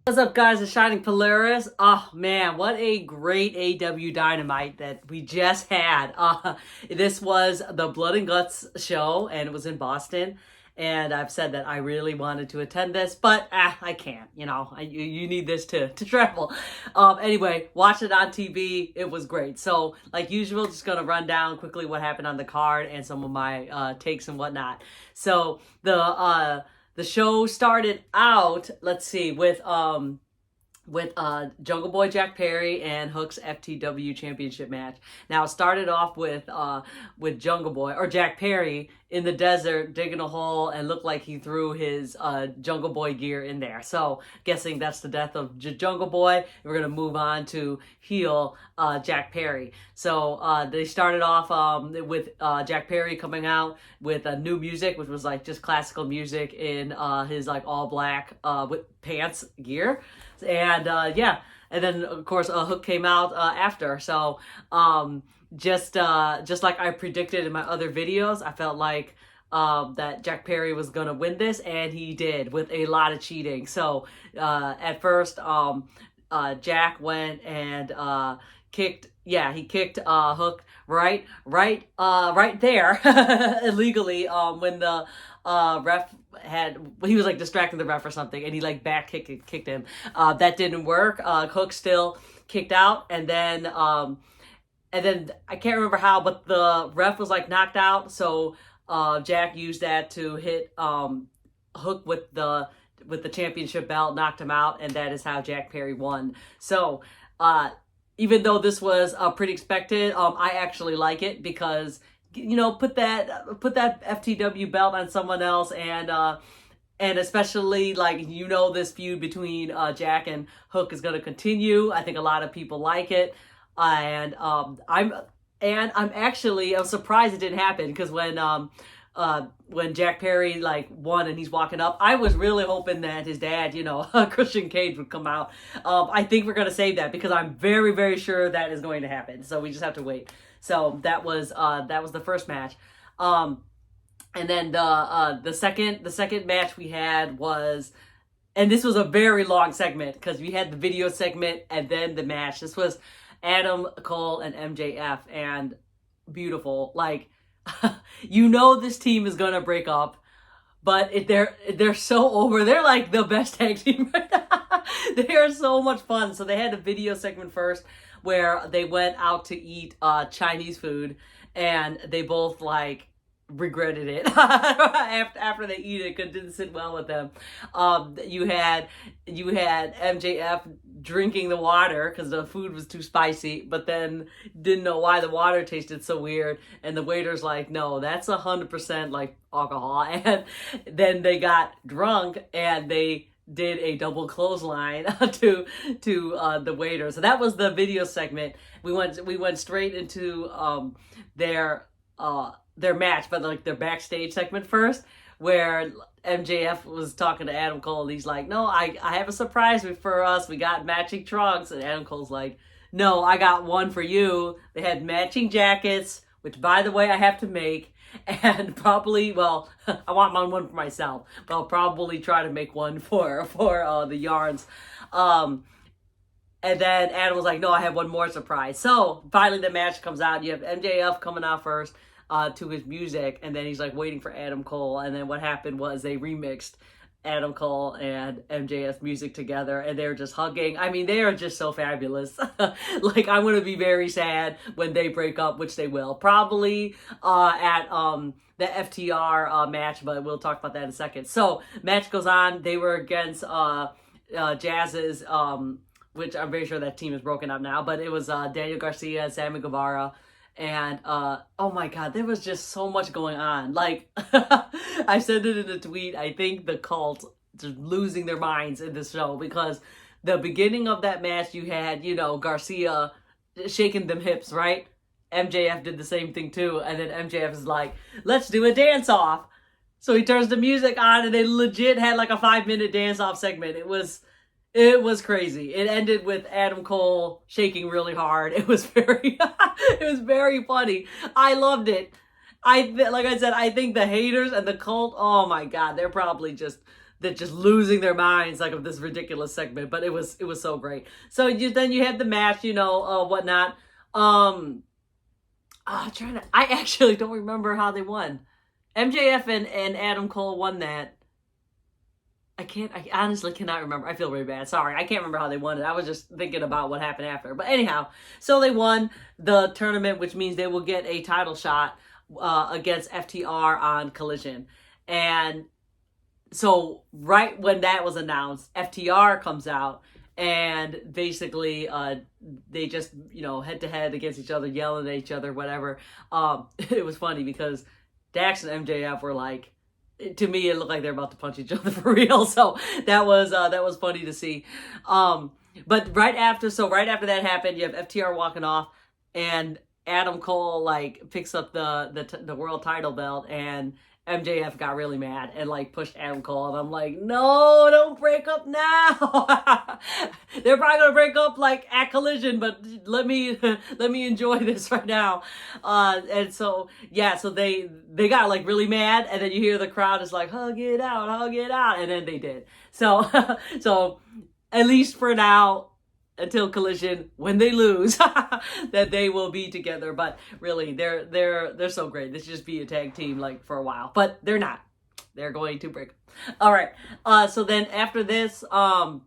What's up, guys? It's Shining Polaris. Oh man, what a great AEW Dynamite that we just had. This was the Blood and Guts show, and it was in Boston. And I've said that I really wanted to attend this, but I can't. You know, you need this to travel. Anyway, watch it on TV. It was great. So, like usual, just gonna run down quickly what happened on the card and some of my takes and whatnot. So the show started out, let's see, with Jungle Boy Jack Perry and Hook's FTW Championship match. Now it started off with Jungle Boy or Jack Perry in the desert digging a hole and looked like he threw his Jungle Boy gear in there. So guessing that's the death of Jungle Boy. We're gonna move on to heel Jack Perry. So they started off with Jack Perry coming out with new music, which was like just classical music in his like all black with pants gear. And yeah, and then of course Hook came out after. So just like I predicted in my other videos, I felt like that Jack Perry was gonna win this, and he did with a lot of cheating. So at first Jack went and kicked Hook right there illegally when the ref he was like distracting the ref or something, and he like back kicked him. That didn't work. Hook still kicked out, and then I can't remember how, but the ref was like knocked out, so Jack used that to hit Hook with the championship belt, knocked him out, and that is how Jack Perry won. So even though this was pretty expected, I actually like it because, you know, put that FTW belt on someone else, and especially like, you know, this feud between Jack and Hook is going to continue. I think a lot of people like it, and I'm surprised it didn't happen, because when Jack Perry like won and he's walking up, I was really hoping that his dad, you know, Christian Cage, would come out. I think we're gonna save that because I'm very, very sure that is going to happen. So we just have to wait. So that was the first match, and then the second match we had was, and this was a very long segment because we had the video segment and then the match. This was Adam Cole and MJF, and beautiful. Like, you know, this team is gonna break up, but they're so over. They're like the best tag team right now. They are so much fun. So they had a video segment first where they went out to eat Chinese food, and they both like regretted it after they eat it because it didn't sit well with them. You had MJF drinking the water because the food was too spicy, but then didn't know why the water tasted so weird, and the waiter's like, no, that's 100% like alcohol. And then they got drunk and they did a double clothesline to the waiter. So that was the video segment. We went straight into their match, but like their backstage segment first, where MJF was talking to Adam Cole, and he's like, no, I have a surprise for us. We got matching trunks. And Adam Cole's like, no, I got one for you. They had matching jackets, which, by the way, I have to make. And probably, well, I want one for myself, but I'll probably try to make one for the yarns. And then Adam was like, no, I have one more surprise. So finally the match comes out. You have MJF coming out first to his music, and then he's like waiting for Adam Cole. And then what happened was they remixed Adam Cole and MJF's music together, and they're just hugging. I mean, they are just so fabulous. Like, I'm going to be very sad when they break up, which they will. Probably at the FTR match, but we'll talk about that in a second. So, match goes on. They were against Jazz's, which I'm very sure that team is broken up now, but it was Daniel Garcia and Sammy Guevara. And oh my god, there was just so much going on. Like, I said it in a tweet, I think the cult just losing their minds in this show, because the beginning of that match, you had, you know, Garcia shaking them hips, right? MJF did the same thing too, and then MJF is like, let's do a dance off. So he turns the music on, and they legit had like a 5-minute dance off segment. It was crazy. It ended with Adam Cole shaking really hard. It was very funny. I loved it. Like I said, I think the haters and the cult, oh my god, they're probably just that just losing their minds like of this ridiculous segment, but it was so great. So then you had the match, whatnot. I actually don't remember how they won. MJF and Adam Cole won that. I honestly cannot remember. I feel really bad. Sorry. I can't remember how they won it. I was just thinking about what happened after. But anyhow, so they won the tournament, which means they will get a title shot against FTR on Collision. And so right when that was announced, FTR comes out and basically they just, head to head against each other, yelling at each other, whatever. It was funny because Dax and MJF were like, to me, it looked like they're about to punch each other for real. So that was funny to see. But right after that happened, you have FTR walking off, and Adam Cole like picks up the world title belt, and MJF got really mad and like pushed Adam Cole, and I'm like, no, don't break up now. They're probably gonna break up like at Collision, but let me enjoy this right now. And so so they got like really mad, and then you hear the crowd is like, hug it out, and then they did. So so at least for now, until Collision, when they lose, that they will be together. But really, they're so great. They should just be a tag team like for a while, but they're not. They're going to break. All right. So then after this, so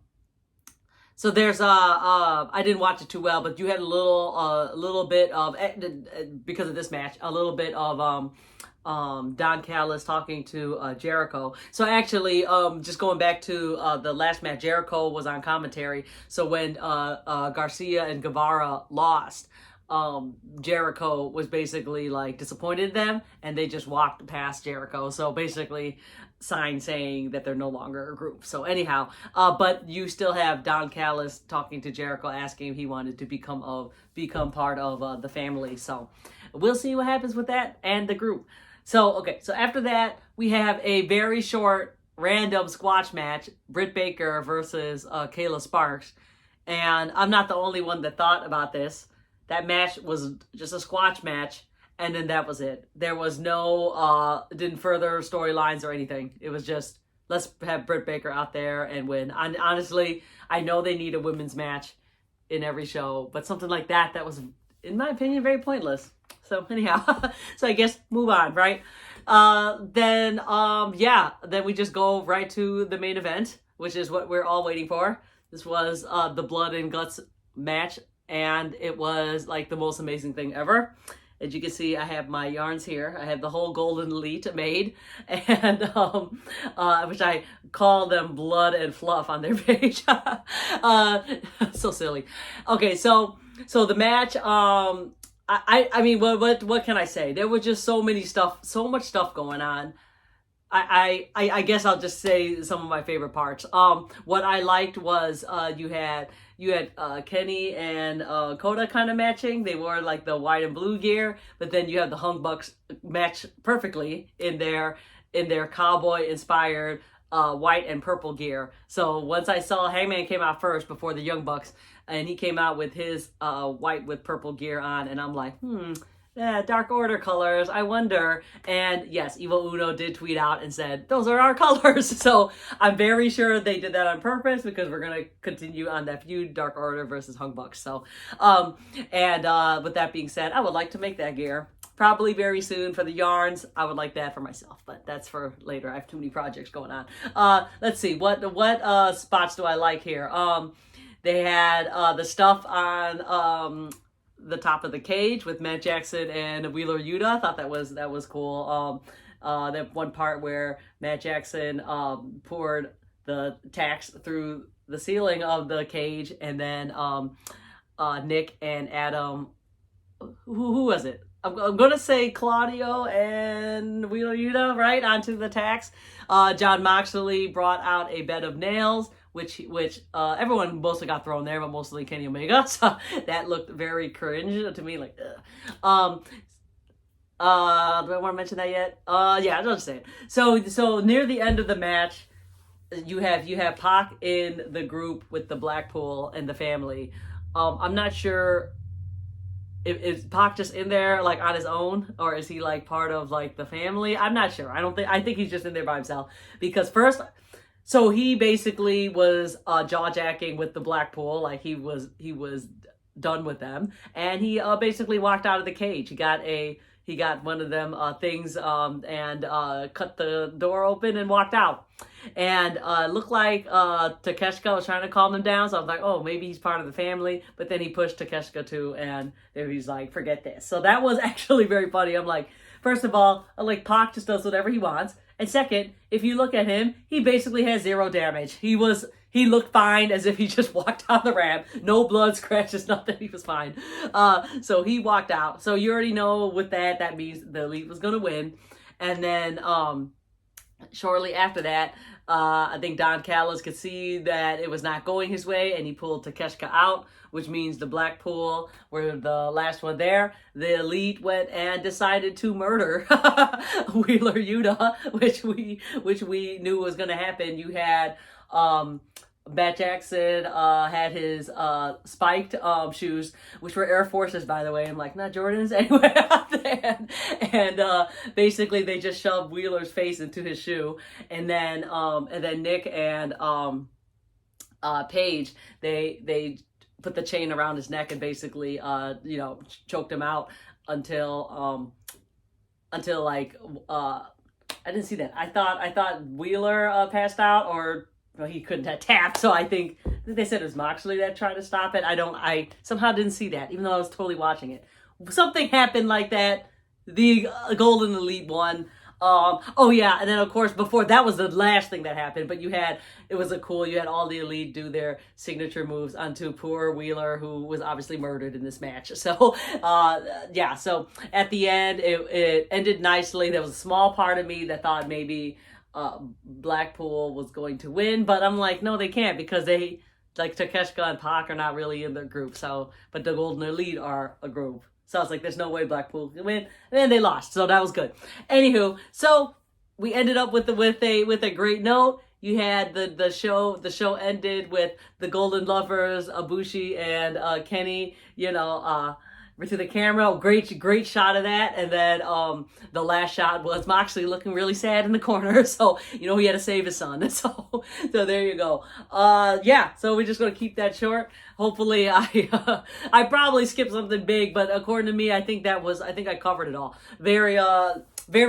there's I didn't watch it too well, but you had a little bit of, because of this match, a little bit of Don Callis talking to Jericho. So actually, just going back to the last match, Jericho was on commentary. So when Garcia and Guevara lost, Jericho was basically like disappointed in them, and they just walked past Jericho. So basically, sign saying that they're no longer a group. So anyhow, but you still have Don Callis talking to Jericho, asking if he wanted to become part of the family. So we'll see what happens with that and the group. So, okay, so after that, we have a very short, random squash match, Britt Baker versus Kayla Sparks. And I'm not the only one that thought about this. That match was just a squash match, and then that was it. There was no, didn't further storylines or anything. It was just, let's have Britt Baker out there and win. And honestly, I know they need a women's match in every show, but something like that was, in my opinion, very pointless. So anyhow, so I guess move on, right? Then we just go right to the main event, which is what we're all waiting for. This was the Blood and Guts match, and it was like the most amazing thing ever. As you can see, I have my yarns here. I have the whole Golden Elite made, and which I call them Blood and Fluff on their page. So silly. Okay, so the match. I mean, what can I say? There was just so much stuff going on. I guess I'll just say some of my favorite parts. What I liked was you had Kenny and Kota kind of matching. They wore like the white and blue gear, but then you have the Hung Bucks match perfectly in their cowboy inspired white and purple gear. So once I saw Hangman came out first before the Young Bucks, and he came out with his white with purple gear on, and I'm like, Dark Order colors, I wonder. And yes, Evil Uno did tweet out and said, those are our colors. So I'm very sure they did that on purpose, because we're going to continue on that feud, Dark Order versus Hung Bucks. So, with that being said, I would like to make that gear. Probably very soon. For the yarns, I would like that for myself, but that's for later. I have too many projects going on. Let's see, what spots do I like here? They had the stuff on the top of the cage with Matt Jackson and Wheeler Yuta. I thought that was cool. That one part where Matt Jackson poured the tacks through the ceiling of the cage, and then Nick and Adam, who was it? I'm going to say Claudio and Wheeler Yuta, right, onto the tacks. John Moxley brought out a bed of nails, which everyone mostly got thrown there, but mostly Kenny Omega. So that looked very cringe to me, like, ugh. Do I want to mention that yet? Yeah, I'll just say it. So near the end of the match, you have Pac in the group with the Blackpool and the family. I'm not sure. Is Pac just in there like on his own, or is he like part of like the family? I'm not sure. I think he's just in there by himself, because first So he basically was jaw-jacking with the Blackpool, like he was done with them, and he basically walked out of the cage. He got one of them things and cut the door open and walked out. And looked like Takeshita was trying to calm him down. So I was like, oh, maybe he's part of the family. But then he pushed Takeshita too, and he's like, forget this. So that was actually very funny. I'm like, first of all, like Pac just does whatever he wants. And second, if you look at him, he basically has 0 damage. He looked fine, as if he just walked out the ramp. No blood, scratches, nothing. He was fine. So he walked out. So you already know with that means the Elite was going to win. And then shortly after that, I think Don Callis could see that it was not going his way, and he pulled Takeshita out, which means the Blackpool were the last one there. The Elite went and decided to murder Wheeler Yuta, which we knew was going to happen. You had Matt Jackson had his spiked shoes, which were Air Forces, by the way. I'm like, not Jordans anyway. and basically they just shoved Wheeler's face into his shoe, and then Nick and Paige, they put the chain around his neck and basically choked him out until like I didn't see that. I thought Wheeler passed out, or he couldn't have tapped. So I think they said it was Moxley that tried to stop it. I somehow didn't see that, even though I was totally watching it. Something happened like that. The Golden Elite won. Oh yeah, and then of course before that was the last thing that happened, but you had all the Elite do their signature moves onto poor Wheeler, who was obviously murdered in this match. So yeah, so at the end it ended nicely. There was a small part of me that thought maybe Blackpool was going to win, but I'm like, no, they can't, because they, like, Takeshita and Pac are not really in their group. So, but the Golden Elite are a group. So I was like, there's no way Blackpool can win. And then they lost, so that was good. Anywho, so we ended up with a great note. You had the show ended with the Golden Lovers, Ibushi and Kenny, to the camera. Great shot of that. And then the last shot was Moxley looking really sad in the corner. So, he had to save his son. So there you go. Yeah, so we're just going to keep that short. Hopefully I probably skipped something big, but according to me, I think I covered it all. Very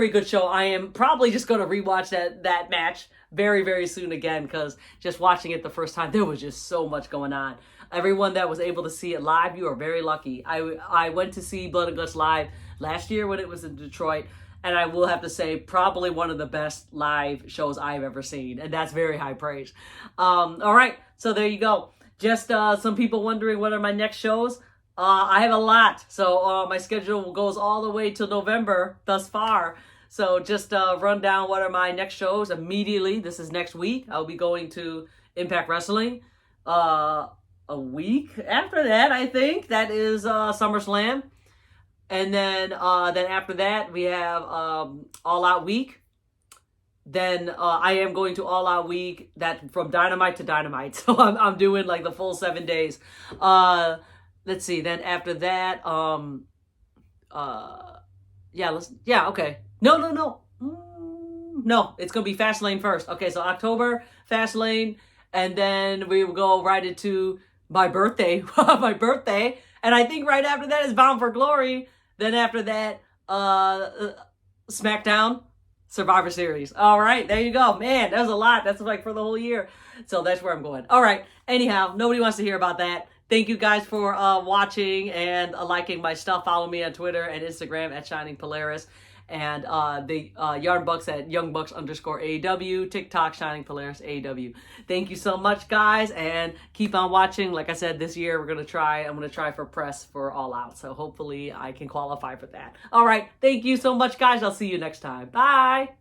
good show. I am probably just going to rewatch that match very, very soon again, because just watching it the first time, there was just so much going on. Everyone that was able to see it live, you are very lucky. I went to see Blood and Guts live last year when it was in Detroit, and I will have to say probably one of the best live shows I've ever seen, and that's very high praise. All right, so there you go. Just some people wondering what are my next shows. I have a lot, so my schedule goes all the way till November thus far. So just run down what are my next shows immediately. This is next week. I'll be going to Impact Wrestling. A week after that, I think that is SummerSlam, and then after that we have All Out Week. Then I am going to All Out Week, that from Dynamite to Dynamite. So I'm doing like the full 7 days. Let's see. Then after that, okay. No, it's gonna be Fastlane first. Okay, so October Fastlane, and then we will go right into my birthday, and I think right after that is Bound for Glory. Then after that, SmackDown, Survivor Series. All right, there you go. Man, that was a lot. That's like for the whole year. So that's where I'm going. All right. Anyhow, nobody wants to hear about that. Thank you guys for watching and liking my stuff. Follow me on Twitter and Instagram at Shining Polaris. And the Yarn Bucks at YoungBucks_AEW, TikTok, Shining Polaris AEW. Thank you so much, guys, and keep on watching. Like I said, this year I'm gonna try for press for All Out, so hopefully I can qualify for that. All right, thank you so much, guys. I'll see you next time. Bye.